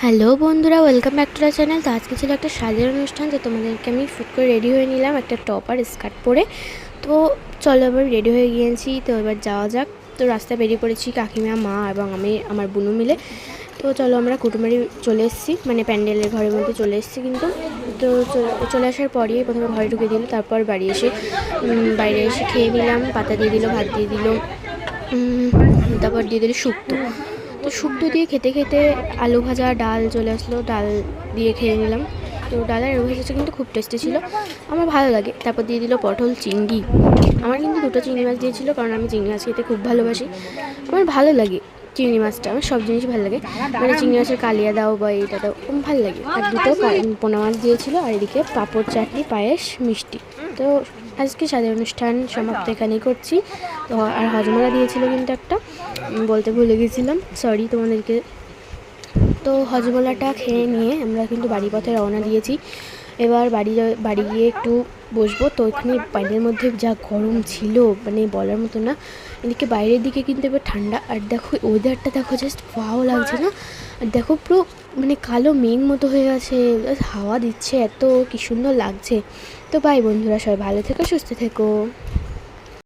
Hello বন্ধুরা, welcome back to the channel. তো আজকে ছিল একটা সাজের অনুষ্ঠান, তো তোমাদেরকে আমি ফুট করে রেডি হয়ে নিলাম একটা টপ আর স্কার্ট পরে। তো চলো এবার রেডি হয়ে গিয়েছি, তো এবার যাওয়া যাক। তো রাস্তায় বেরিয়ে পড়েছি কাকিমা, মা এবং আমি আমার বোনু মিলে। তো চলো আমরা কুটুমবাড়ি চলে এসেছি, মানে প্যান্ডেলের ঘরের মধ্যে চলে এসেছি কিন্তু। তো চলে আসার পরই প্রথমে ঘরে ঢুকে দিল, তারপর বাড়ি এসে বাইরে এসে খেয়ে নিলাম। পাতা দিয়ে দিল, ভাত দিয়ে দিল, তারপর দিয়ে দিল শুক্তো। তো শুক্তো দিয়ে খেতে খেতে আলু ভাজা, ডাল চলে আসলো, ডাল দিয়ে খেয়ে নিলাম। তো ডাল আর আলু ভাজাটা কিন্তু খুব টেস্টি ছিল, আমার ভালো লাগে। তারপর দিয়ে দিল পটল চিংড়ি। আমার কিন্তু দুটো চিংড়ি মাছ দিয়েছিল, কারণ আমি চিংড়ি মাছ খেতে খুব ভালোবাসি, আমার ভালো লাগে চিংড়ি মাছটা। আমার সব জিনিস ভালো লাগে, মানে চিংড়ি মাছের কালিয়া দাও বা এটা দাও ভালো লাগে। আর দুটো পোনা মাছ দিয়েছিল, আর এদিকে পাঁপড়, চাটনি, পায়েস, মিষ্টি। তো আজকে সাদের অনুষ্ঠান সমাপ্ত এখানেই করছি। তো আর হজমলা দিয়েছিল কিন্তু একটা, বলতে ভুলে গেছিলাম, সরি তোমাদেরকে। তো হজমলাটা খেয়ে নিয়ে আমরা কিন্তু বাড়ি পথে রওনা দিয়েছি। এবার বাড়ি গিয়ে একটু বসবো। তো এখানে বাইরের মধ্যে যা গরম ছিল, মানে বলার মতো না। এদিকে বাইরের দিকে কিন্তু এবার ঠান্ডা, আর দেখো ওয়েদারটা দেখো, জাস্ট ওয়াও লাগছে না? আর দেখো পুরো মানে কালো মেঘ মতো হয়ে গেছে, হাওয়া দিচ্ছে, এত কি সুন্দর লাগছে। তো বাই বন্ধুরা, সবাই ভালো থেকো, সুস্থ থেকো।